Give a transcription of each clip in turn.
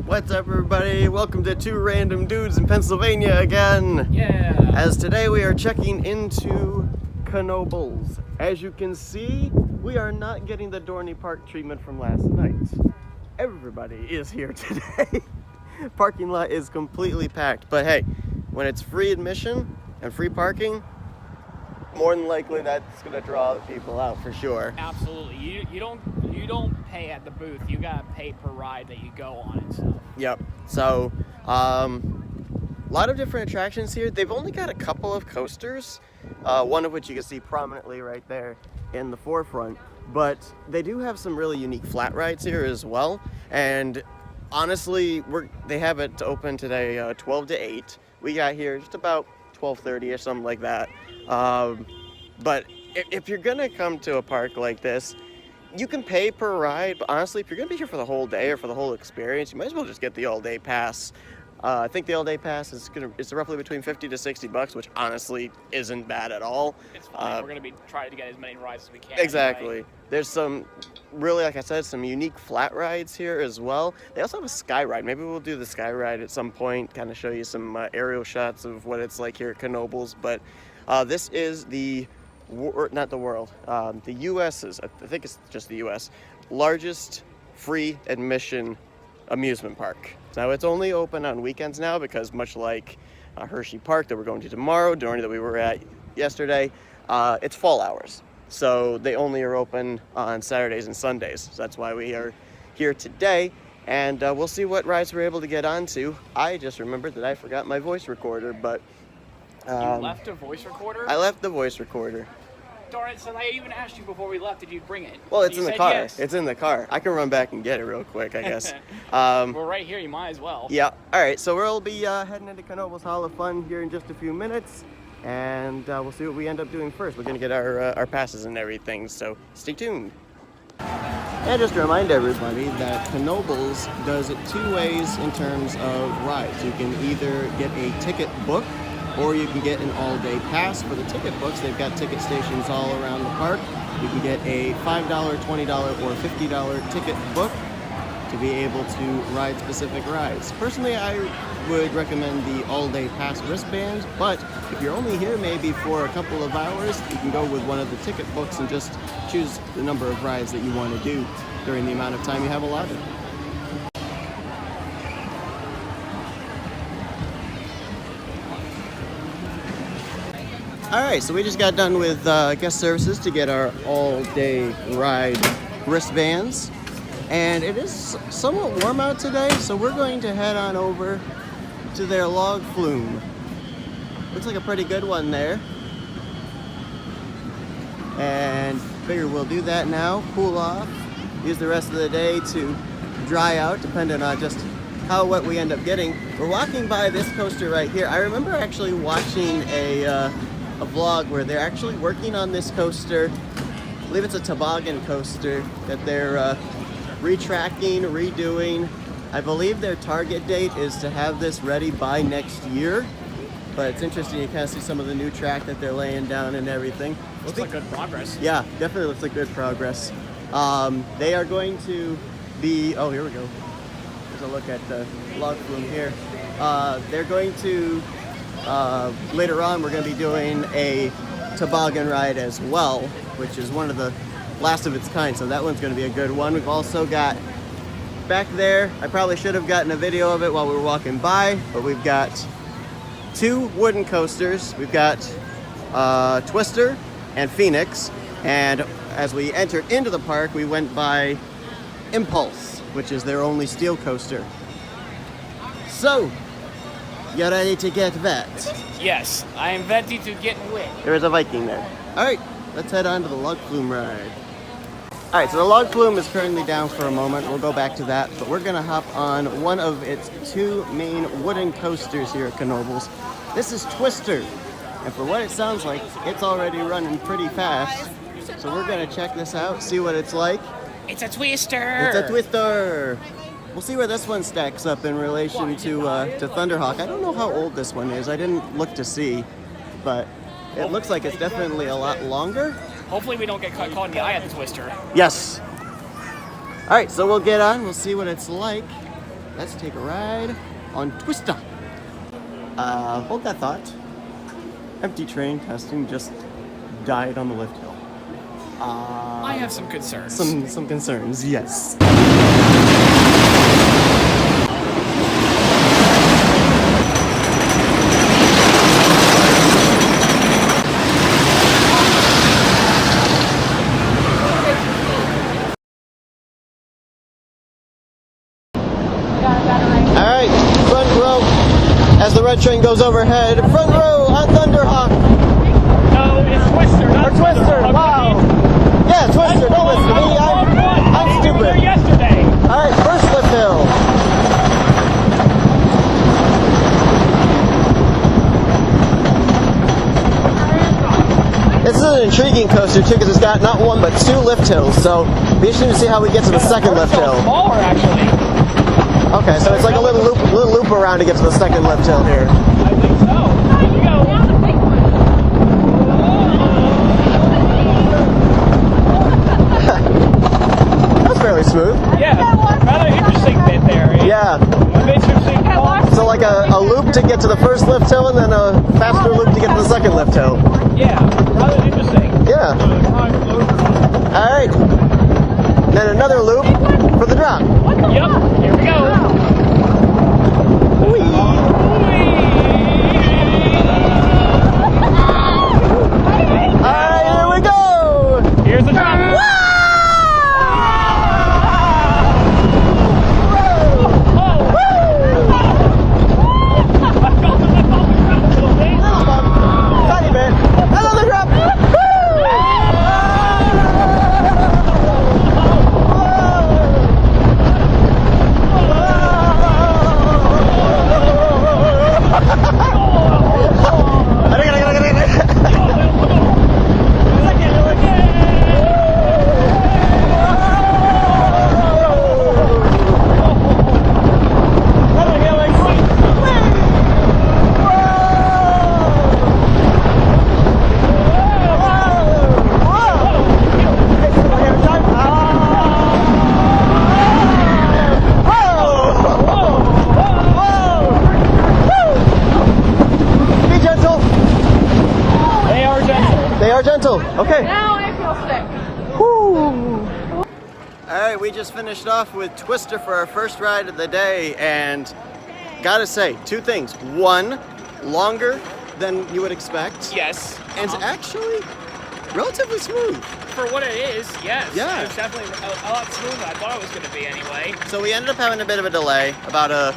What's up, everybody? Welcome to Two Random Dudes in Pennsylvania again. Yeah. As today we are checking into Knoebels. As you can see, we are not getting the Dorney Park treatment from last night. Everybody is here today. Parking lot is completely packed. But hey, when it's free admission and free parking, more than likely that's gonna draw the people out for sure. Absolutely. You don't pay at the booth. You gotta pay per ride that you go on and stuff. Yep. So, a lot of different attractions here. They've only got a couple of coasters, one of which you can see prominently right there in the forefront. But they do have some really unique flat rides here as well. And honestly, they have it open today 12 to 8. We got here just about 12:30 or something like that. But if you're gonna come to a park like this, you can pay per ride, but honestly, if you're gonna be here for the whole day or for the whole experience, you might as well just get the all-day pass. I think the all-day pass is roughly between $50 to $60, which honestly isn't bad at all. It's fine. We're gonna be trying to get as many rides as we can. Exactly. Anyway. There's some really, like I said, some unique flat rides here as well. They also have a sky ride. Maybe we'll do the sky ride at some point, kind of show you some aerial shots of what it's like here at Knoebels. But this is the U.S.'s, I think it's just the U.S., largest free admission amusement park. Now, it's only open on weekends now because much like Hershey Park that we're going to tomorrow, Dorney that we were at yesterday, it's fall hours. So they only are open on Saturdays and Sundays. So that's why we are here today. And we'll see what rides we're able to get onto. I just remembered that I forgot my voice recorder, but... you left a voice recorder? I left the voice recorder. Darn it, so I even asked you before we left, did you bring it? Well, it's you in the said car. Yes. It's in the car. I can run back and get it real quick, I guess. We're right here, you might as well. Yeah. All right, so we'll be heading into Knoebels Hall of Fun here in just a few minutes, and we'll see what we end up doing first. We're going to get our passes and everything, so stay tuned. And just to remind everybody that Knoebels does it two ways in terms of rides. You can either get a ticket book, or you can get an all-day pass. For the ticket books, they've got ticket stations all around the park. You can get a $5, $20, or $50 ticket book to be able to ride specific rides. Personally, I would recommend the all-day pass wristband, but if you're only here maybe for a couple of hours, you can go with one of the ticket books and just choose the number of rides that you want to do during the amount of time you have allotted. Alright, so we just got done with guest services to get our all-day ride wristbands. And it is somewhat warm out today, so we're going to head on over to their log flume. Looks like a pretty good one there. And figure we'll do that now, cool off, use the rest of the day to dry out, depending on just how wet we end up getting. We're walking by this coaster right here. I remember actually watching a vlog where they're actually working on this coaster. I believe it's a toboggan coaster that they're retracking, redoing. I believe their target date is to have this ready by next year. But it's interesting, you kind of see some of the new track that they're laying down and everything. Looks like good progress. Yeah, definitely looks like good progress. They are going to be, oh, here we go. There's a look at the log flume here. They're going to, later on, we're going to be doing a toboggan ride as well, which is one of the last of its kind, so that one's going to be a good one. We've also got back there, I probably should have gotten a video of it while we were walking by, but we've got two wooden coasters. We've got Twister and Phoenix, and as we entered into the park, we went by Impulse, which is their only steel coaster. So, you ready to get wet? Yes, I am ready to get wet. There is a Viking there. Alright, let's head on to the log flume ride. Alright, so the log flume is currently down for a moment. We'll go back to that, but we're going to hop on one of its two main wooden coasters here at Knoebels. This is Twister, and for what it sounds like, it's already running pretty fast. So we're going to check this out, see what it's like. It's a Twister! It's a Twister! We'll see where this one stacks up in relation to Thunderhawk. I don't know how old this one is. I didn't look to see, but it looks like it's definitely a lot longer. Hopefully we don't get caught in the eye of the Twister. Yes. All right, so we'll get on. We'll see what it's like. let's take a ride on Twister. Hold that thought. Empty train testing just died on the lift hill. I have some concerns. Some concerns, yes. Alright, front row as the red train goes overhead. Front row on Thunderhawk. No, it's Twister, not Twister, wow. Yeah, Twister, don't listen to me. I'm We were there stupid. yesterday. Alright, first lift hill. This is an intriguing coaster too because it's got not one but two lift hills. So be interesting to see how we get to the second lift hill. Smaller, actually. Okay, so it's like a little loop around to get to the second lift hill here. I think so. Here you go. That's fairly smooth. Yeah, rather interesting bit there. Yeah. Interesting. So like a loop to get to the first lift hill and then a faster loop to get to the second lift hill. Yeah, rather interesting. Yeah. Alright. Then another loop for the drop. Yep, here we go. Alright, here we go! Here's the drop. Tiny bit. Another drop! Okay. Now I feel sick. Alright, we just finished off with Twister for our first ride of the day, and gotta say, two things. One, longer than you would expect. Yes. And it's actually relatively smooth. For what it is, yes. Yeah. It's definitely a lot smoother than I thought it was going to be anyway. So we ended up having a bit of a delay, about a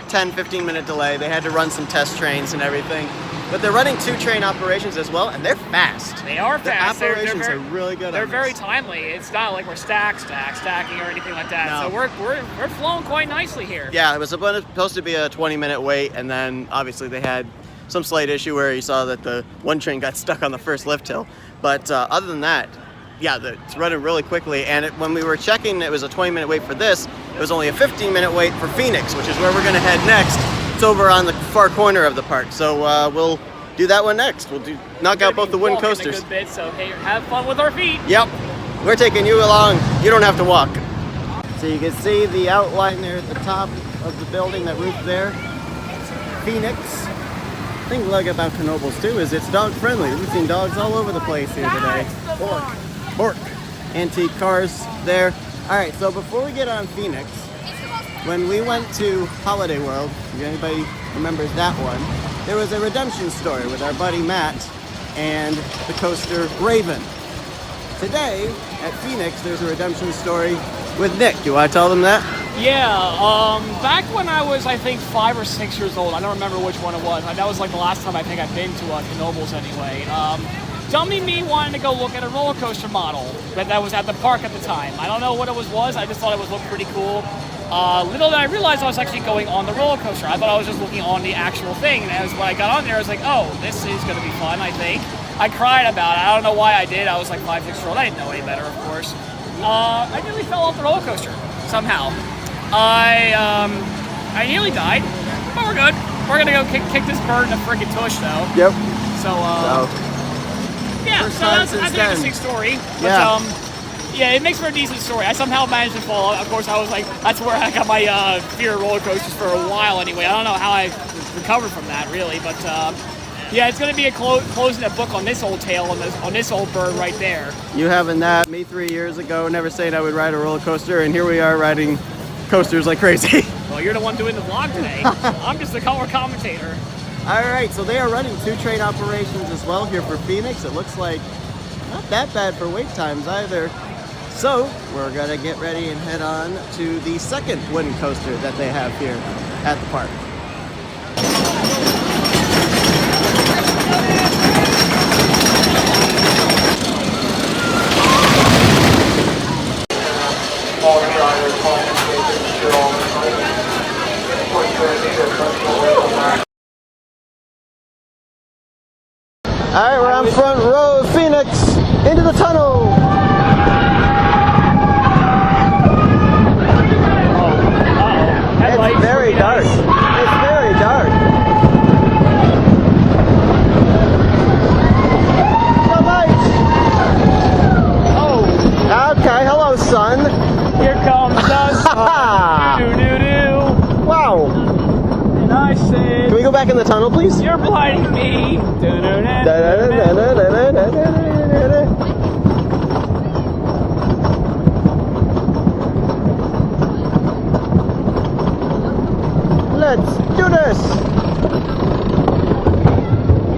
10-15 minute delay. They had to run some test trains and everything. But they're running two train operations as well, and they're fast. They are The fast. operations they're are really good. They're on very this. timely. It's not like we're stacking or anything like that. No. So we're flowing quite nicely here. Yeah, it was supposed to be a 20-minute wait, and then obviously they had some slight issue where you saw that the one train got stuck on the first lift hill. But other than that, yeah, it's running really quickly. And when we were checking, it was a 20-minute wait for this. It was only a 15-minute wait for Phoenix, which is where we're going to head next. It's over on the far corner of the park, so we'll do that one next. We'll knock out both the wooden coasters. A good bit, so hey, have fun with our feet. Yep, we're taking you along. You don't have to walk. So you can see the outline there at the top of the building, that roof there. Phoenix. The thing I like about Knoebels too is it's dog friendly. We've seen dogs all over the place here today. Bork. Antique cars there. All right, so before we get on Phoenix, when we went to Holiday World, if anybody remembers that one, there was a redemption story with our buddy Matt and the coaster Raven. Today, at Phoenix, there's a redemption story with Nick. Do I tell them that? Yeah, back when I was, I think, 5 or 6 years old, I don't remember which one it was. That was like the last time I think I've been to Knoebels anyway. Dummy me wanted to go look at a roller coaster model that was at the park at the time. I don't know what it was. I just thought it looked pretty cool. Little did I realize I was actually going on the roller coaster. I thought I was just looking on the actual thing. And when I got on there, I was like, oh, this is going to be fun, I think. I cried about it. I don't know why I did. I was like 5, 6 years old. I didn't know any better, of course. I nearly fell off the roller coaster somehow. I nearly died, but we're good. We're going to go kick this bird in the friggin' tush, though. Yep. So, yeah, First so time that's since an then. interesting story. But, Yeah. Yeah, it makes for a decent story. I somehow managed to fall. Of course, I was like, that's where I got my fear of roller coasters for a while anyway. I don't know how I recovered from that, really. But, yeah, it's going to be a closing the book on this old tale, on this old bird right there. You having that, me 3 years ago, never saying I would ride a roller coaster, and here we are riding coasters like crazy. Well, you're the one doing the vlog today. I'm just the color commentator. All right, so they are running 2 train operations as well here for Phoenix. It looks like not that bad for wait times either. So we're gonna get ready and head on to the second wooden coaster that they have here at the park. All right, we're on front row of Phoenix into the tunnel. It's very dark. It's very dark. The lights. Oh. Okay. Hello, son. Here comes the sun. Do-do-do-do. Wow. And I say, Can we go back in the tunnel, please? you're blinding me. Let's do this.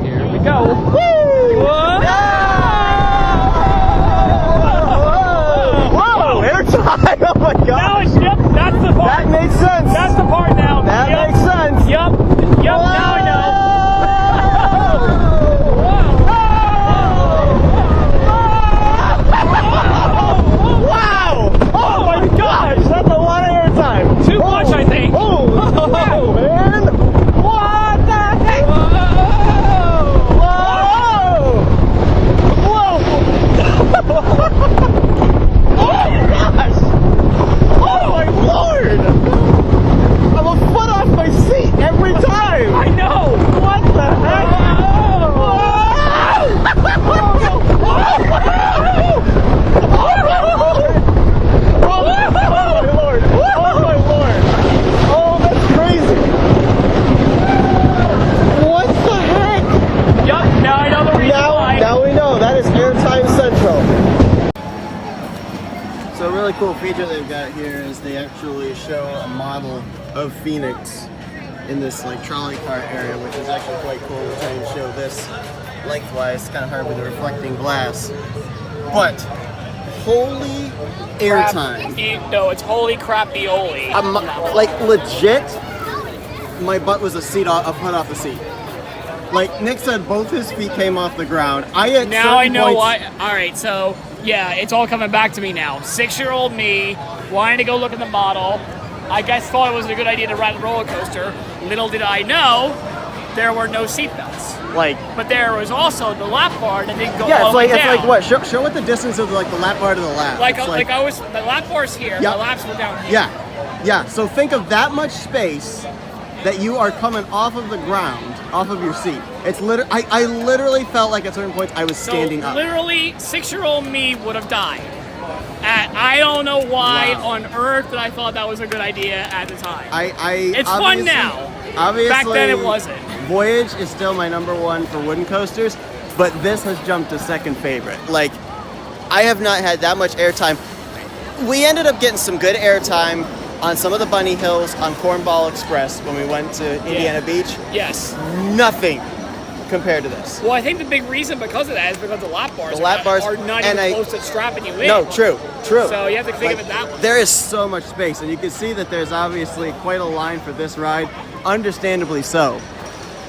Here we go. Woo! Whoa! Whoa! Airtime! Oh my Now gosh! yep, that's the part. That makes sense. That's the part now. That Yep. makes sense. Yep. Now I know. Wow! Oh my gosh! That's a lot of airtime. Too much, I think. Oh, man! What the heck? Whoa! Oh my gosh! Oh my lord! I'm a foot off my seat every time! I know. What the heck? Oh, that's crazy! What the heck? Yup. Now I know the reason why. Now we know. That is Airtime Central. So a really cool feature they've got here is they actually show a model of Phoenix in this like trolley car area, which is actually quite cool. We're trying to show this lengthwise. It's kind of hard with the reflecting glass. But holy airtime. No, it's holy crappy-oli. Like legit, my butt was a foot off the seat. Like Nick said, both his feet came off the ground. Now I know why. All right, so yeah, it's all coming back to me now. 6-year-old me wanting to go look at the model. I guess thought it was a good idea to ride a roller coaster. Little did I know, there were no seatbelts. But there was also the lap bar that didn't go all the way down. It's like what? Show what the distance of like the lap bar to the lap. The lap bar's here. Yep. The laps were down here. Yeah. So think of that much space that you are coming off of the ground, off of your seat. It's literally. I literally felt like at certain points I was standing up. Literally, 6-year-old me would have died. I don't know why on earth that I thought that was a good idea at the time. It's fun now. Obviously, back then it wasn't. Voyage is still my #1 for wooden coasters, but this has jumped to second favorite. Like, I have not had that much airtime. We ended up getting some good airtime on some of the bunny hills on Cornball Express when we went to Indiana Beach. Yes. Nothing compared to this. Well, I think the big reason because of that is because the lap bars are not and even close to strapping you in. No, true. So you have to think of it that way. There is so much space, and you can see that there's obviously quite a line for this ride, understandably so.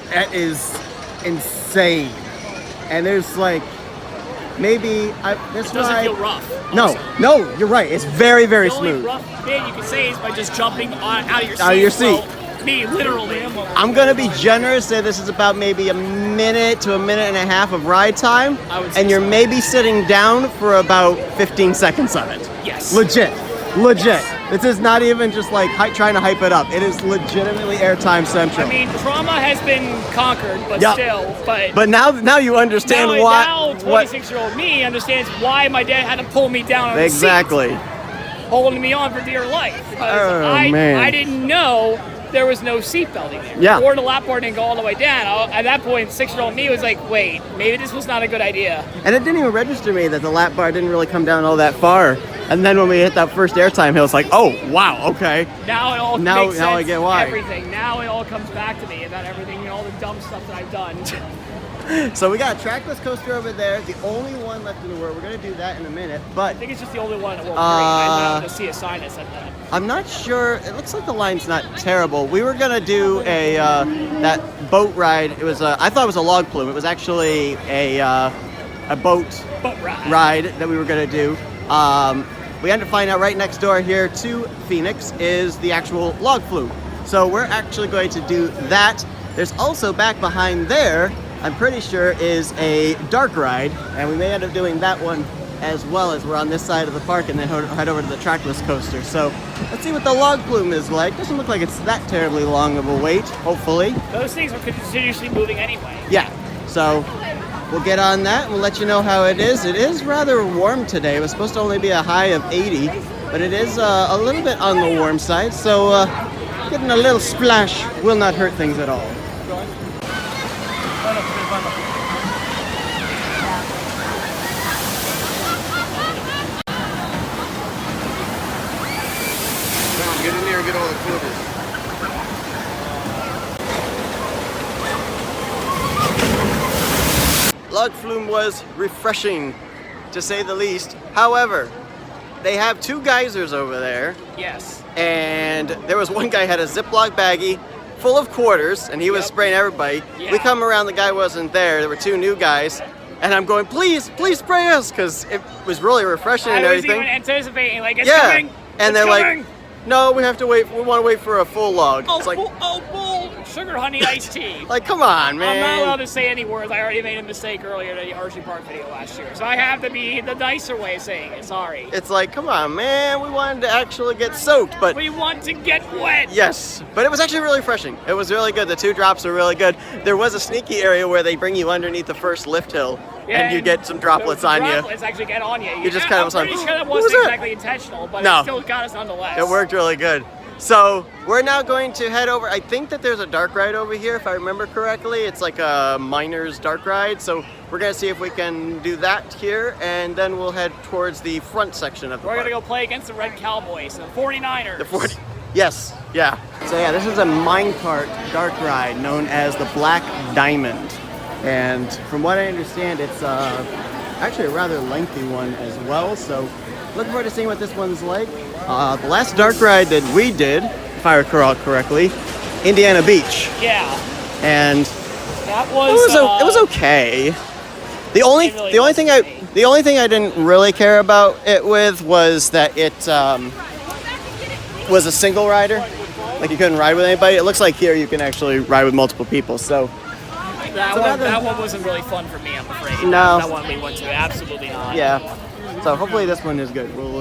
That is insane. And there's like, maybe this it doesn't ride... feel rough. No, you're right. It's very, very smooth. The only rough bit you can say is by just jumping out of your seat. Out of your seat. Well, me, literally. I'm gonna be generous, say this is about maybe a minute to a minute and a half of ride time, and you're maybe sitting down for about 15 seconds of it. Yes. Legit. Yes. This is not even just like trying to hype it up. It is legitimately airtime central. I mean, trauma has been conquered, but Yeah. still. But now you understand why. Now 26-year-old me understands why my dad had to pull me down on Exactly. the seat, holding me on for dear life. Because man. I didn't know there was no seatbelting there. Yeah. Or the lap bar didn't go all the way down. At that point, 6-year-old me was like, wait, maybe this was not a good idea. And it didn't even register me that the lap bar didn't really come down all that far. And then when we hit that first airtime hill, it's like, oh, wow, okay. Now it all makes sense. Now I get why. Everything. Now it all comes back to me about everything, all the dumb stuff that I've done. So we got a trackless coaster over there, the only one left in the world. We're going to do that in a minute, but I think it's just the only one in the world. I didn't see a sign that said that. I'm not sure. It looks like the line's not terrible. We were going to do a that boat ride. It was I thought it was a log flume. It was actually a boat ride that we were going to do. We had to find out right next door here to Phoenix is the actual log flume. So we're actually going to do that. There's also back behind there, I'm pretty sure, is a dark ride, and we may end up doing that one as well as we're on this side of the park and then head over to the trackless coaster. So let's see what the log flume is like. Doesn't look like it's that terribly long of a wait, hopefully. Those things are continuously moving anyway. Yeah, so we'll get on that and we'll let you know how it is. It is rather warm today. It was supposed to only be a high of 80, but it is a little bit on the warm side, so getting a little splash will not hurt things at all. Get in there and get all the quarters. Log flume was refreshing, to say the least. However, they have two geysers over there. Yes. And there was one guy had a Ziploc baggie full of quarters, and he was spraying everybody. Yeah. We come around, the guy wasn't there. There were two new guys. And I'm going, please spray us, because it was really refreshing and everything. I was even anticipating, like, it's yeah. coming. And they're like, no, we have to wait. We want to wait for a full log. Oh, it's like, bull, sugar honey iced tea. like, come on, man. I'm not allowed to say any words. I already made a mistake earlier in the Hershey Park video last year. So I have to be the nicer way of saying it. Sorry. It's like, come on, man. We wanted to actually get soaked, but we want to get wet. yes, but it was actually really refreshing. It was really good. The two drops were really good. There was a sneaky area where they bring you underneath the first lift hill, and you get some droplets on you. Droplets actually get on you. You just kind of I'm pretty sure that wasn't exactly intentional, but it still got us nonetheless. It worked really good. So we're now going to head over. I think that there's a dark ride over here, if I remember correctly. It's like a miner's dark ride. So we're going to see if we can do that here, and then we'll head towards the front section of the park. We're going to go play against the Red Cowboys, the 49ers. The 40. Yes, yeah. So yeah, this is a minecart dark ride known as the Black Diamond. And from what I understand, it's actually a rather lengthy one as well. So looking forward to seeing what this one's like. The last dark ride that we did, if I recall correctly, Indiana Beach. Yeah. And that was it was okay. The only thing I didn't really care about it with was that it was a single rider. Like you couldn't ride with anybody. It looks like here you can actually ride with multiple people. So that one wasn't really fun for me, I'm afraid. No. That one we went to, absolutely not. Yeah. So hopefully this one is good. We'll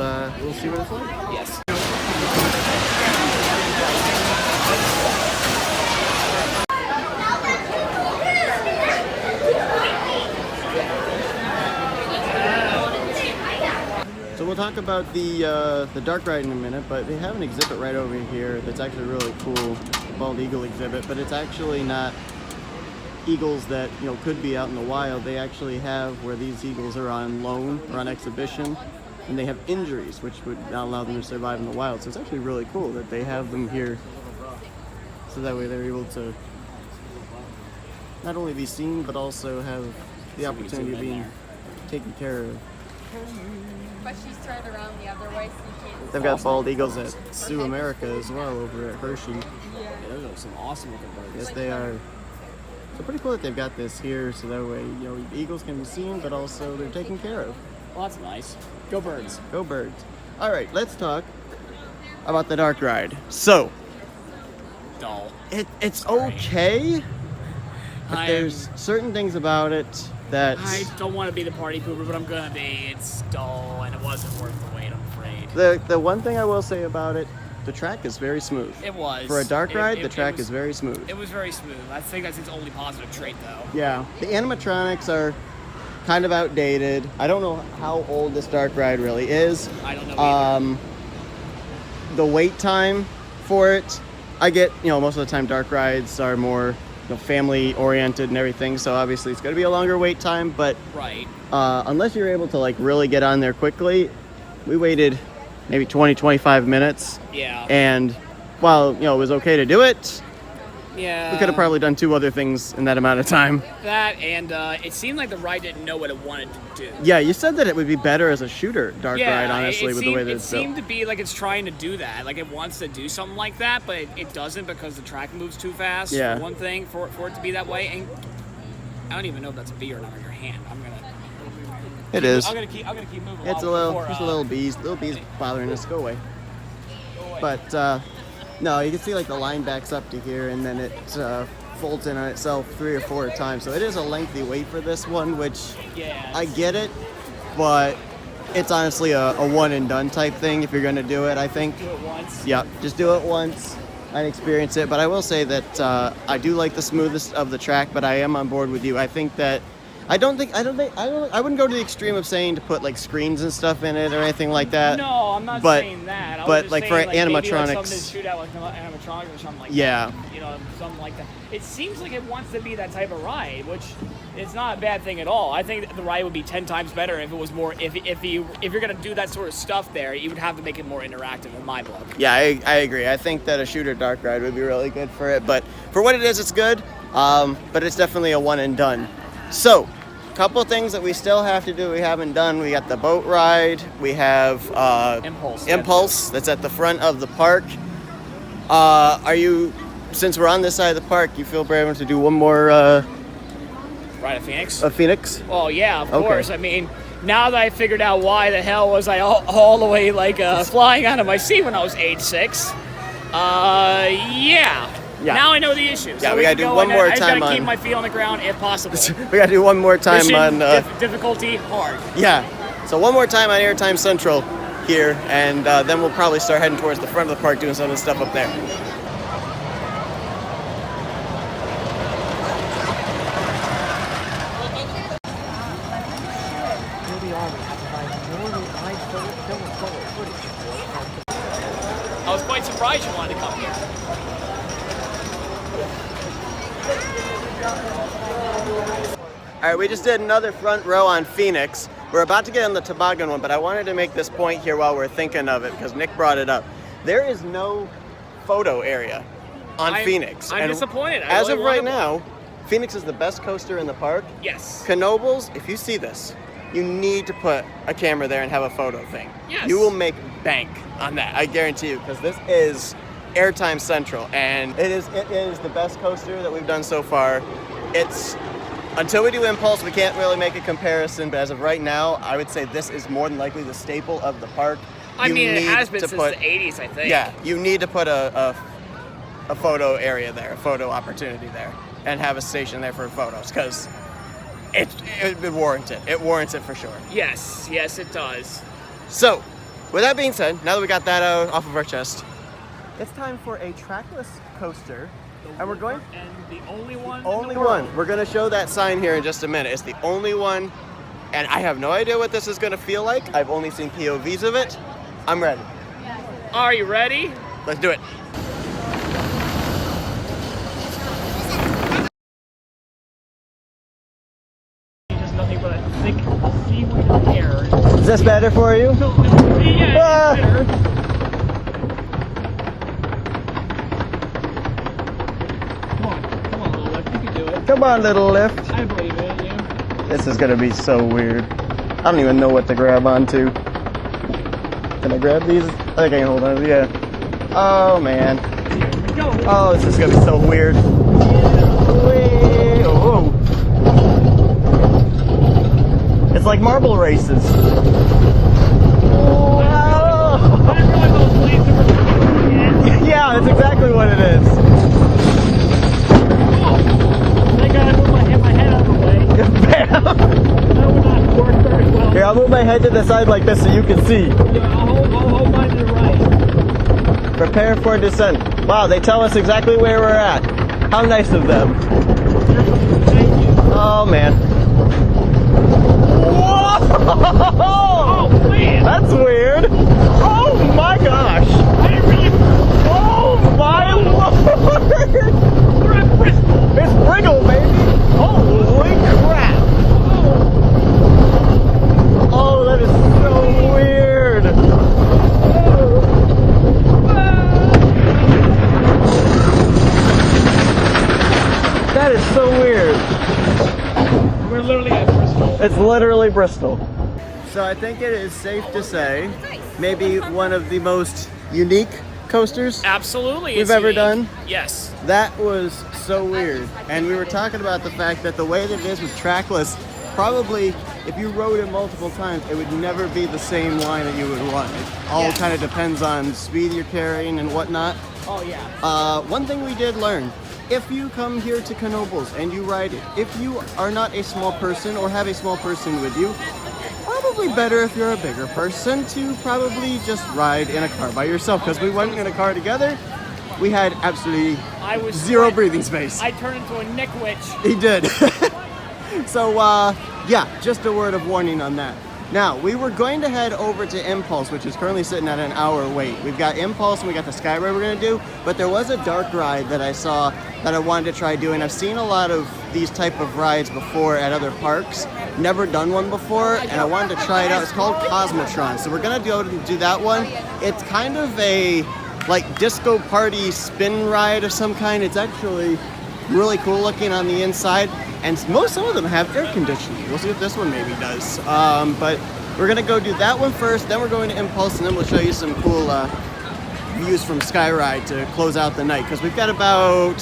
see what it's like. Yes. So we'll talk about the dark ride in a minute, but they have an exhibit right over here that's actually really cool, the bald eagle exhibit, but it's actually not eagles that could be out in the wild. They actually have where these eagles are on loan or on exhibition, and they have injuries which would not allow them to survive in the wild. So it's actually really cool that they have them here, so that way they're able to not only be seen but also have the opportunity of being taken care of. But she's turned around the other way, so you can't. They've got bald eagles at Sioux America as well over at Hershey. Yeah, those are some awesome looking birds. Yes, they are. So pretty cool that they've got this here, so that way eagles can be seen, but also they're taken care of. Well, that's nice. Go birds. Go birds. All right, let's talk about the dark ride. So, Dull. it's okay, but there's certain things about it that I don't want to be the party pooper, but I'm gonna be. It's dull, and it wasn't worth the wait, I'm afraid. the one thing I will say about it, the track is very smooth. It was. For a dark ride, the track was, is very smooth. It was very smooth. I think that's its only positive trait, though. Yeah, the animatronics are kind of outdated. I don't know how old this dark ride really is. I don't know either. The wait time for it, I get, most of the time dark rides are more family oriented and everything, so obviously it's going to be a longer wait time, but right. Unless you're able to like really get on there quickly, we waited maybe 20-25 minutes. Yeah. And while it was okay to do it, yeah, we could have probably done 2 other things in that amount of time. That and it seemed like the ride didn't know what it wanted to do. Yeah, you said that it would be better as a shooter dark ride, honestly, with the way that it's built. It seemed to be like it's trying to do that. Like it wants to do something like that, but it doesn't because the track moves too fast. Yeah. For one thing, for it to be that way, and I don't even know if that's a bee or not on your hand. It is. I'm gonna keep moving. It's a little, just a little bees bothering us. Go away. But no, you can see like the line backs up to here, and then it folds in on itself 3 or 4 times. So it is a lengthy wait for this one, which I get it, but it's honestly a one and done type thing if you're gonna do it. I think. Do it once. Yeah, just do it once and experience it. But I will say that I do like the smoothest of the track, but I am on board with you. I think that. I wouldn't go to the extreme of saying to put like screens and stuff in it or anything like that. No, I'm not saying that. But like for animatronics, maybe like something to shoot out like animatronics or something like that. Something like that. It seems like it wants to be that type of ride, which is not a bad thing at all. I think the ride would be 10 times better if it was more. If you're gonna do that sort of stuff there, you would have to make it more interactive in my book. Yeah, I agree. I think that a shooter dark ride would be really good for it. But for what it is, it's good. But it's definitely a one and done. So. Couple things that we still have to do we haven't done. We got the boat ride. We have Impulse that's at the front of the park. Since we're on this side of the park, you feel brave enough to do one more Ride of Phoenix? Of Phoenix? Oh yeah, of course. I mean, now that I figured out why the hell was I all the way flying out of my seat when I was age 6, yeah. Now I know the issue. Yeah, so we gotta do one more time. I just gotta keep my feet on the ground if possible. We gotta do one more time Mission on difficulty hard. Yeah. So one more time on Airtime Central here, and then we'll probably start heading towards the front of the park doing some of the stuff up there. I was quite surprised you wanted to come here. All right, we just did another front row on Phoenix. We're about to get on the toboggan one, but I wanted to make this point here while we're thinking of it because Nick brought it up. There is no photo area on Phoenix. I'm disappointed. As of right now, Phoenix is the best coaster in the park. Yes. Knoebels, if you see this, you need to put a camera there and have a photo thing. Yes. You will make bank on that, I guarantee you, because this is Airtime Central, and it is the best coaster that we've done so far. Until we do Impulse, we can't really make a comparison, but as of right now, I would say this is more than likely the staple of the park. It has been since the 80s, I think. Yeah, you need to put a photo area there, a photo opportunity there, and have a station there for photos, because it warrants it. It warrants it for sure. Yes, it does. So, with that being said, now that we got that out off of our chest, it's time for a trackless coaster. And we're going? And the only one? Only one. We're going to show that sign here in just a minute. It's the only one, and I have no idea what this is going to feel like. I've only seen POVs of it. I'm ready. Are you ready? Let's do it. Just nothing but a thick seaweed air. Is this better for you? Yeah, it's better. Come on, little lift. I believe in you. This is gonna be so weird. I don't even know what to grab onto. Can I grab these? I think I can hold on to yeah. Oh man. Go. Oh, this is gonna be so weird. Oh. It's like marble races. Oh. Yeah, that's exactly what it is. Bam! That would not work very well. Here, I'll move my head to the side like this so you can see. I'll hold mine to the right. Prepare for descent. Wow, they tell us exactly where we're at. How nice of them. Thank you. Oh, man. Whoa! Oh, man. That's weird. Oh, my gosh. I didn't really... Oh, my lord. We're at Bristol. It's Briggle, baby. Holy crap. Oh, that is so weird. That is so weird. We're literally at Bristol. It's literally Bristol. So I think it is safe to say maybe one of the most unique coasters Absolutely. we've it's ever unique. done. Yes. That was so weird. And we were talking about the fact that the way that it is with trackless, probably if you rode it multiple times, it would never be the same line that you would run. It all Yes. kind of depends on speed you're carrying and whatnot. Oh, yeah. One thing we did learn, if you come here to Knoebels and you ride it, if you are not a small person or have a small person with you, probably better if you're a bigger person to probably just ride in a car by yourself, because we went in a car together. We had absolutely I was zero breathing space. I turned into a Nick witch. He did. So, yeah, just a word of warning on that. Now, we were going to head over to Impulse, which is currently sitting at an hour wait. We've got Impulse and we got the Sky Ride we're going to do, but there was a dark ride that I saw that I wanted to try doing. I've seen a lot of these type of rides before at other parks. Never done one before, and I wanted to try it out. It's called Cosmotron, so we're going to go and do that one. It's kind of a, like, disco party spin ride of some kind. It's actually really cool looking on the inside, and some of them have air conditioning. We'll see if this one maybe does. But we're gonna go do that one first, then we're going to Impulse, and then we'll show you some cool views from Skyride to close out the night, because we've got about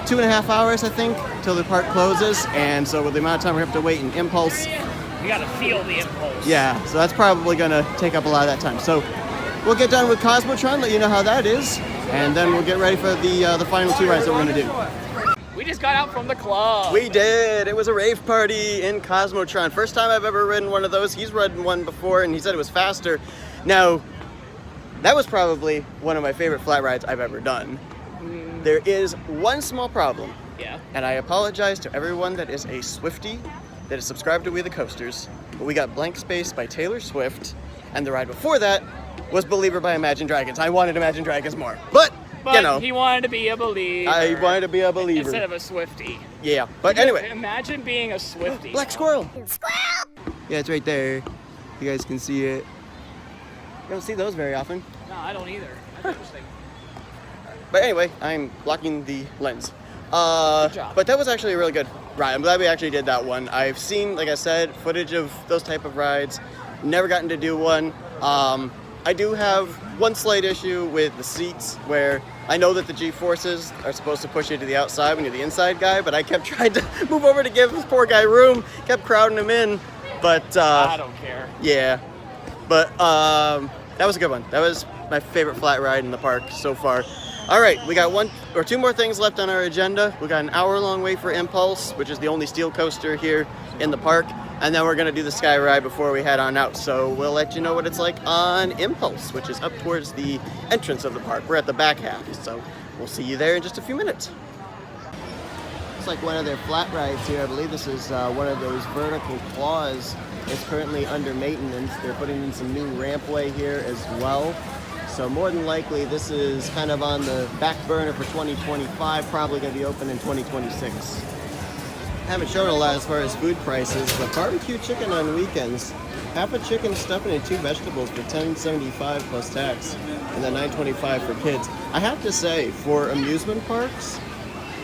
2.5 hours, I think, till the park closes, and so with the amount of time we have to wait in Impulse, You gotta feel the impulse. yeah, so that's probably gonna take up a lot of that time. So we'll get done with Cosmotron, let you know how that is, and then we'll get ready for the final two rides that we're gonna do. We just got out from the club. We did. It was a rave party in Cosmotron. First time I've ever ridden one of those. He's ridden one before, and he said it was faster. Now, that was probably one of my favorite flat rides I've ever done. There is one small problem, Yeah. and I apologize to everyone that is a Swiftie that is subscribed to WeTheCoasters, but we got Blank Space by Taylor Swift, and the ride before that was Believer by Imagine Dragons. I wanted Imagine Dragons more, but you know, he wanted to be a believer. I wanted to be a believer. Instead of a Swiftie. Yeah, but anyway. Imagine being a Swiftie. Black squirrel. Squirrel! Yeah, it's right there. You guys can see it. You don't see those very often. No, I don't either. That's interesting. But anyway, I'm blocking the lens. Good job. But that was actually a really good ride. I'm glad we actually did that one. I've seen, like I said, footage of those type of rides. Never gotten to do one. I do have one slight issue with the seats, where I know that the G-forces are supposed to push you to the outside when you're the inside guy, but I kept trying to move over to give this poor guy room, kept crowding him in, but I don't care. yeah. But that was a good one. That was my favorite flat ride in the park so far. All right, we got one or two more things left on our agenda. We got an hour-long wait for Impulse, which is the only steel coaster here in the park, and then we're gonna do the Sky Ride before we head on out. So we'll let you know what it's like on Impulse, which is up towards the entrance of the park. We're at the back half, so we'll see you there in just a few minutes. It's like one of their flat rides here. I believe this is one of those vertical claws. It's currently under maintenance. They're putting in some new rampway here as well. So more than likely, this is kind of on the back burner for 2025, probably going to be open in 2026. Haven't shown a lot as far as food prices, but barbecue chicken on weekends, half a chicken stuffing and 2 vegetables for $10.75 plus tax, and then $9.25 for kids. I have to say, for amusement parks,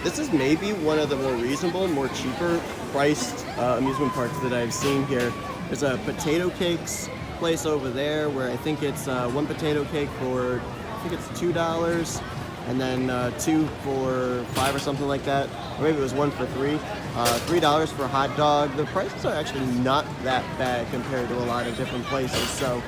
this is maybe one of the more reasonable, more cheaper priced amusement parks that I've seen here. There's a potato cakes place over there where I think it's one potato cake for, I think it's $2, and then 2 for $5 or something like that, or maybe it was 1 for $3. $3 for a hot dog. The prices are actually not that bad compared to a lot of different places. So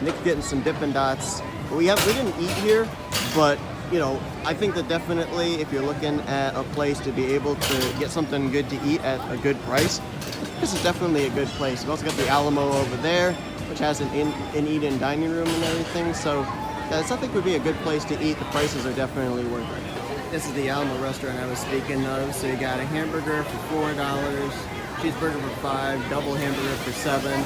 Nick's getting some Dippin' Dots. We didn't eat here, but you know, I think that definitely if you're looking at a place to be able to get something good to eat at a good price, this is definitely a good place. We've also got the Alamo over there, which has an eat-in dining room and everything. So this I think would be a good place to eat. The prices are definitely worth it. This is the Alamo restaurant I was speaking of. So you got a hamburger for $4, cheeseburger for $5, double hamburger for $7.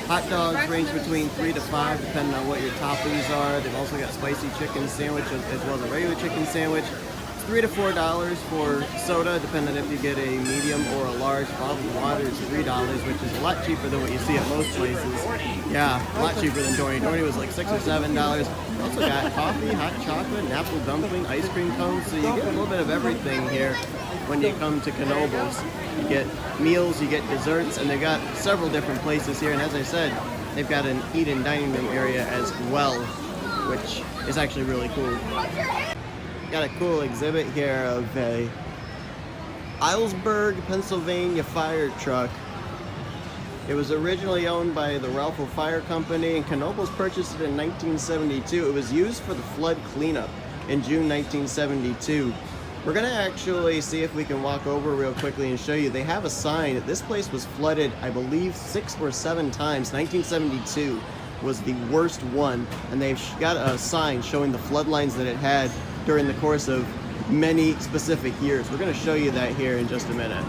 Hot dogs range between $3 to $5, depending on what your toppings are. They've also got spicy chicken sandwich as well as a regular chicken sandwich. It's $3 to $4 for soda, depending on if you get a medium or a large. Bottled water is $3, which is a lot cheaper than what you see at most places. Yeah, a lot cheaper than Dorney. Dorney was like $6 or $7. You also got coffee, hot chocolate, an apple dumpling, ice cream cones. So you get a little bit of everything here when you come to Knoebels. You get meals, you get desserts, and they've got several different places here. And as I said, they've got an eat-in dining room area as well, which is actually really cool. Got a cool exhibit here of a Elysburg, Pennsylvania fire truck. It was originally owned by the Ralph Fire Company, and Knoebels purchased it in 1972. It was used for the flood cleanup in June 1972. We're gonna actually see if we can walk over real quickly and show you. They have a sign. This place was flooded, I believe, 6 or 7 times. 1972 was the worst one, and they've got a sign showing the flood lines that it had during the course of many specific years. We're gonna show you that here in just a minute.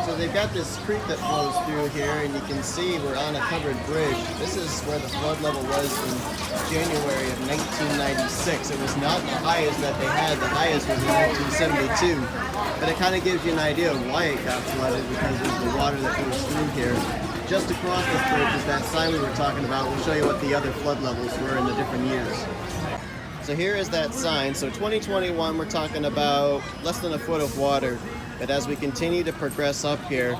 So they've got this creek that flows through here, and you can see we're on a covered bridge. This is where the flood level was in January of 1996. It was not the highest that they had. The highest was in 1972. But it kind of gives you an idea of why it got flooded, because of the water that goes through here. Just across this bridge is that sign we were talking about. We'll show you what the other flood levels were in the different years. So here is that sign. So 2021, we're talking about less than a foot of water. But as we continue to progress up here,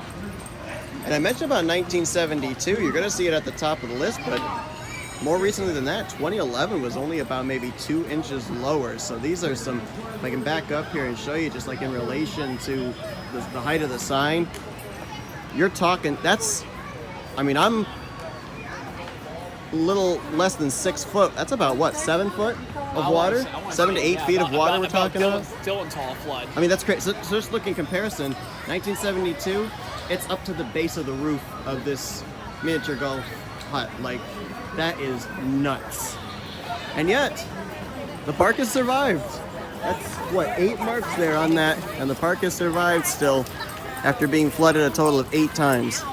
and I mentioned about 1972, you're going to see it at the top of the list, but more recently than that, 2011 was only about maybe 2 inches lower. So these are some, if I can back up here and show you just like in relation to the height of the sign, you're talking, that's, I mean, I'm a little less than 6 foot. That's about what, 7 foot of water? 7 to 8 feet of water we're talking about? Dillon tall flood. I mean, that's great. So just look in comparison, 1972, it's up to the base of the roof of this miniature golf hut. Like, that is nuts. And yet, the park has survived. That's, what, 8 marks there on that, and the park has survived still after being flooded a total of 8 times.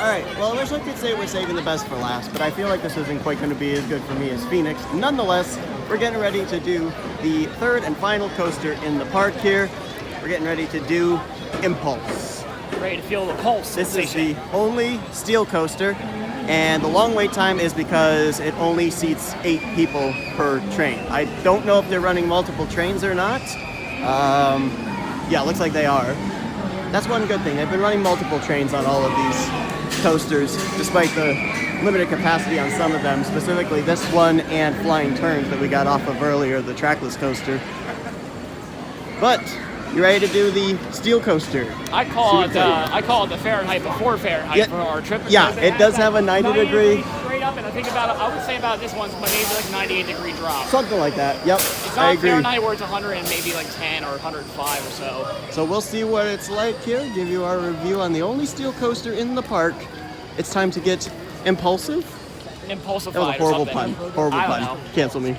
Alright, well, I wish I could say we're saving the best for last, but I feel like this isn't quite going to be as good for me as Phoenix. Nonetheless, we're getting ready to do the 3rd and final coaster in the park here. We're getting ready to do Impulse. Ready to feel the pulse. This is the only steel coaster, and the long wait time is because it only seats 8 people per train. I don't know if they're running multiple trains or not. Yeah, it looks like they are. That's one good thing. They've been running multiple trains on all of these coasters, despite the limited capacity on some of them, specifically this one and Flying Turns that we got off of earlier, the trackless coaster. But you ready to do the steel coaster? I call it the Fahrenheit before Fahrenheit for our trip. Yeah, it does have a 90 degree. Straight up, and I think about it, I would say about this one's maybe like 98-degree drop. Something like that. Yep. It's not Fahrenheit where it's 100 and maybe like 10 or 105 or so. So we'll see what it's like here. Give you our review on the only steel coaster in the park. It's time to get impulsive. Impulsive. That was a horrible pun. Horrible pun. Cancel me.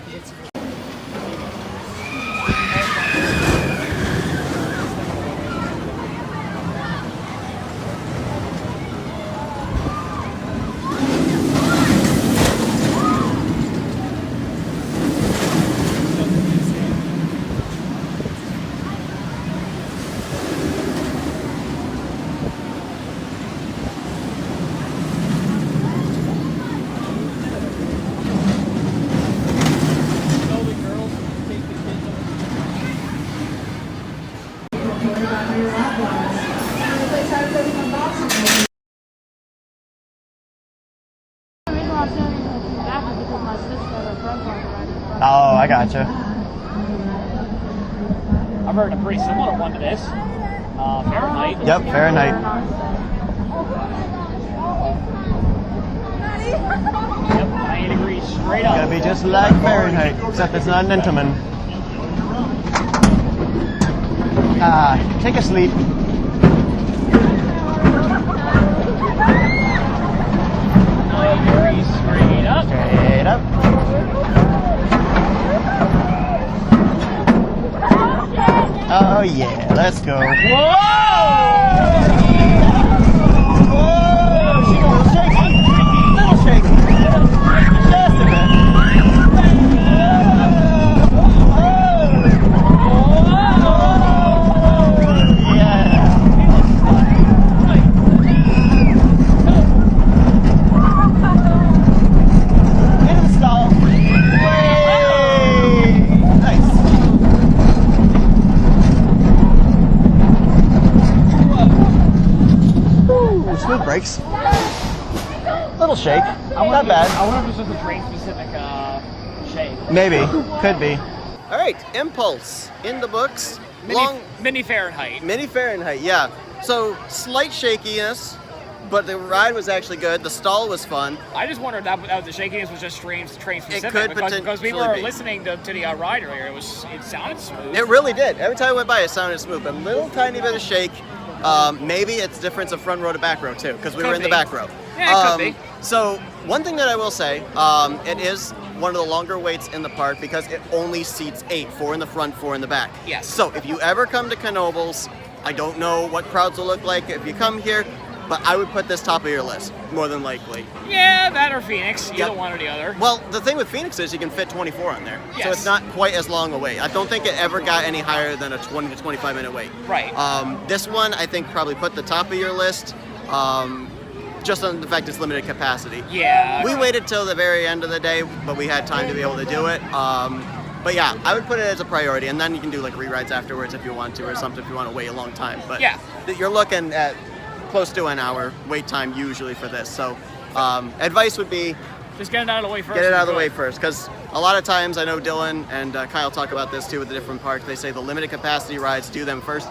Oh, I gotcha. I've heard a pretty similar one to this. Fahrenheit. Yep, Fahrenheit. Yep, 90 degrees straight up. Gotta be just like Fahrenheit, except it's not an Entenmann. Take a sleep. 90 degrees straight up. Straight up. Oh yeah, let's go. Whoa! Whoa, she's a little shaky. Little shaky. Just a bit. Smooth brakes. Little shake. Not bad. I wonder if it's just a train specific shake. Maybe. Could be. All right. Impulse in the books. Mini Fahrenheit. Mini Fahrenheit. Yeah. So slight shakiness, but the ride was actually good. The stall was fun. I just wondered that the shakiness was just train specific. It could because we were potentially be. listening to the ride earlier. It sounded smooth. It really did. Every time I went by, it sounded smooth. A little tiny bit of shake. Maybe it's difference of front row to back row too, because we were in the back row. Yeah, it could be. So one thing that I will say, it is one of the longer waits in the park because it only seats 8, 4 in the front, 4 in the back. Yes. So if you ever come to Knoebels, I don't know what crowds will look like if you come here, but I would put this top of your list, more than likely. Yeah, that or Phoenix. Either Yep. one or the other. Well, the thing with Phoenix is you can fit 24 on there. Yes. So it's not quite as long a wait. I don't think it ever got any higher than a 20 to 25 minute wait. Right. This one, I think, probably put the top of your list, just on the fact it's limited capacity. Yeah. We waited till the very end of the day, but we had time to be able to do it. But yeah, I would put it as a priority, and then you can do like re-rides afterwards if you want to, or something if you want to wait a long time. But yeah, you're looking at close to an hour wait time usually for this. So advice would be just get it out of the way first. get it out of the way first, because a lot of times I know Dillon and Kyle talk about this too with the different parks. They say the limited capacity rides, do them first.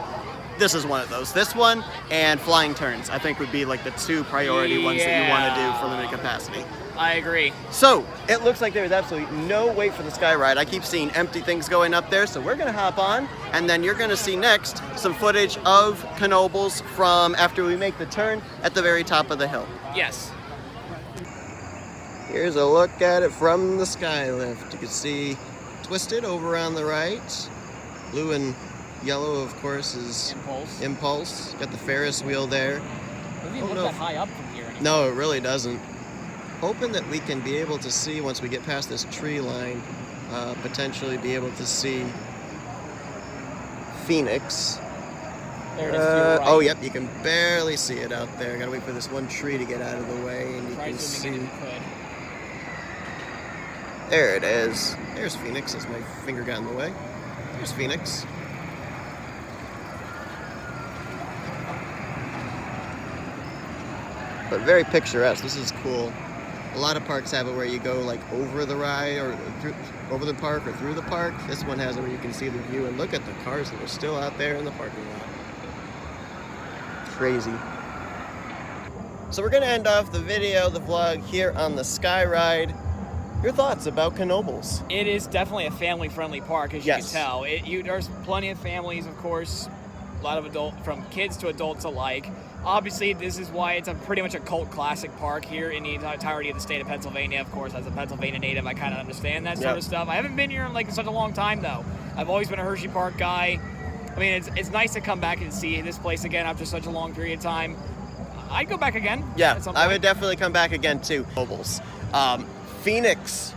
This is one of those. This one and flying turns, I think, would be like the 2 priority ones that you want to do for limited capacity. I agree. So it looks like there is absolutely no wait for the Sky Ride. I keep seeing empty things going up there, so we're gonna hop on, and then you're gonna see next some footage of Knoebels from after we make the turn at the very top of the hill. Yes. Here's a look at it from the sky lift. You can see Twisted over on the right. Blue and yellow, of course, is Impulse. Got the Ferris wheel there. Doesn't even look that high up from here anymore. No, it really doesn't. Hoping that we can be able to see, once we get past this tree line, potentially be able to see Phoenix. There it is to your right. Oh, yep, you can barely see it out there. Gotta wait for this one tree to get out of the way, and you can see. There it is. There's Phoenix, as my finger got in the way. There's Phoenix. But very picturesque. This is cool. A lot of parks have it where you go like over the ride or over the park or through the park. This one has it where you can see the view and look at the cars that are still out there in the parking lot. Crazy. So we're gonna end off the video, the vlog here on the Sky Ride. Your thoughts about Knoebels? It is definitely a family-friendly park, as you can tell. There's plenty of families, of course, a lot of from kids to adults alike. Obviously, this is why it's pretty much a cult classic park here in the entirety of the state of Pennsylvania. Of course, as a Pennsylvania native, I kind of understand that sort of stuff. I haven't been here in such a long time, though. I've always been a Hershey Park guy. I mean, it's nice to come back and see this place again after such a long period of time. I'd go back again. Yeah, I would definitely come back again too. Knoebels. Phoenix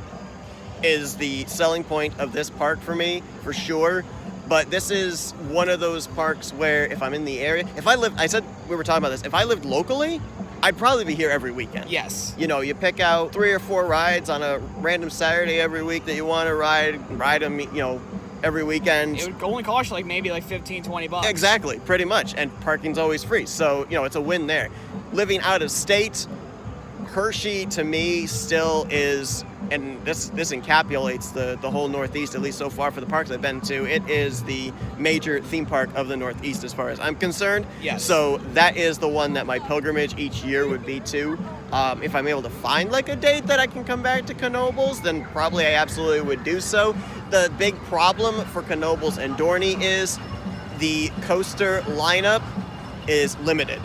is the selling point of this park for me, for sure. But this is one of those parks where if I'm in the area, I said we were talking about this, if I lived locally, I'd probably be here every weekend. Yes. You know, you pick out 3 or 4 rides on a random Saturday every week that you want to ride them, you know, every weekend. It would only cost you maybe $15-20. Exactly, pretty much. And parking's always free. So, you know, it's a win there. Living out of state, Hershey to me still is, and this encapsulates the whole Northeast, at least so far for the parks I've been to, it is the major theme park of the Northeast as far as I'm concerned. Yes. So that is the one that my pilgrimage each year would be to. If I'm able to find like a date that I can come back to Knoebels, then probably I absolutely would do so. The big problem for Knoebels and Dorney is the coaster lineup is limited,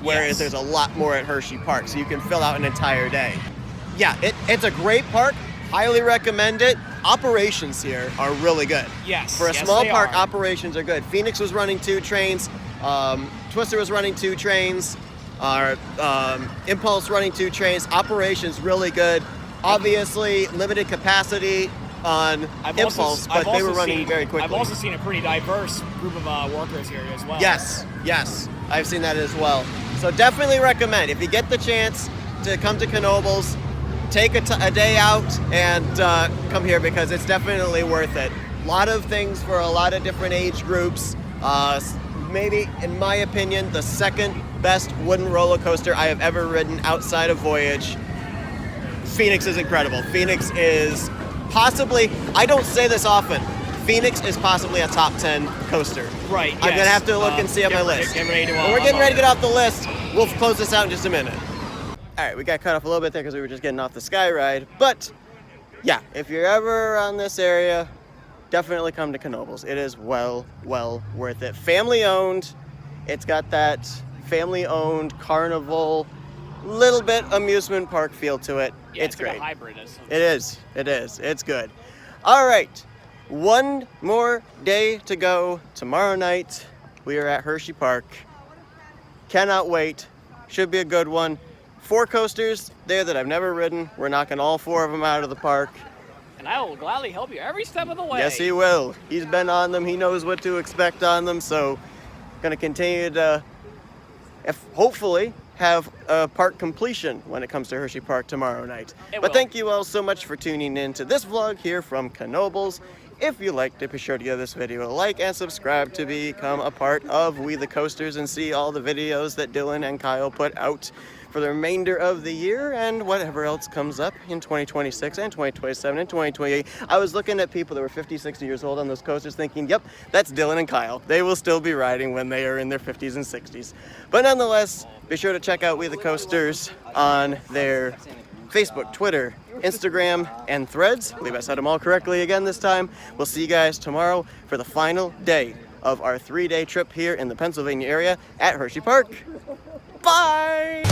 whereas there's a lot more at Hershey Park, so you can fill out an entire day. Yeah, it's a great park. Highly recommend it. Operations here are really good. Yes. For a small park, operations are good. Phoenix was running 2 trains. Twister was running 2 trains. Impulse running 2 trains. Operations really good. Obviously, limited capacity on Impulse, but they were running very quickly. I've also seen a pretty diverse group of workers here as well. Yes, I've seen that as well. So definitely recommend, if you get the chance to come to Knoebels, take a day out and come here, because it's definitely worth it. A lot of things for a lot of different age groups. Maybe, in my opinion, the second best wooden roller coaster I have ever ridden outside of Voyage. Phoenix is incredible. Phoenix is possibly, I don't say this often, Phoenix is possibly a top 10 coaster. Right, I'm going to have to look and see on my list. We're getting ready to get off the list. We'll close this out in just a minute. All right, we got cut off a little bit there because we were just getting off the Sky Ride. But, yeah, if you're ever around this area, definitely come to Knoebels. It is well worth it. Family owned. It's got that family owned carnival, little bit amusement park feel to it. Yeah, it's great. Like a hybrid. It is. It's good. All right. One more day to go. Tomorrow night, we are at Hershey Park. Cannot wait. Should be a good one. 4 coasters there that I've never ridden. We're knocking all 4 of them out of the park. And I will gladly help you every step of the way. Yes, he will. He's been on them. He knows what to expect on them. So, going to continue to, hopefully, have a park completion when it comes to Hershey Park tomorrow night. But thank you all so much for tuning in to this vlog here from Knoebels. If you liked it, be sure to give this video a like and subscribe to become a part of We The Coasters and see all the videos that Dillon and Kyle put out for the remainder of the year and whatever else comes up in 2026 and 2027 and 2028. I was looking at people that were 50, 60 years old on those coasters thinking, yep, that's Dillon and Kyle. They will still be riding when they are in their 50s and 60s. But nonetheless, be sure to check out We The Coasters on their Facebook, Twitter, Instagram, and Threads. I believe I said them all correctly again this time. We'll see you guys tomorrow for the final day of our 3-day trip here in the Pennsylvania area at Hershey Park. Bye!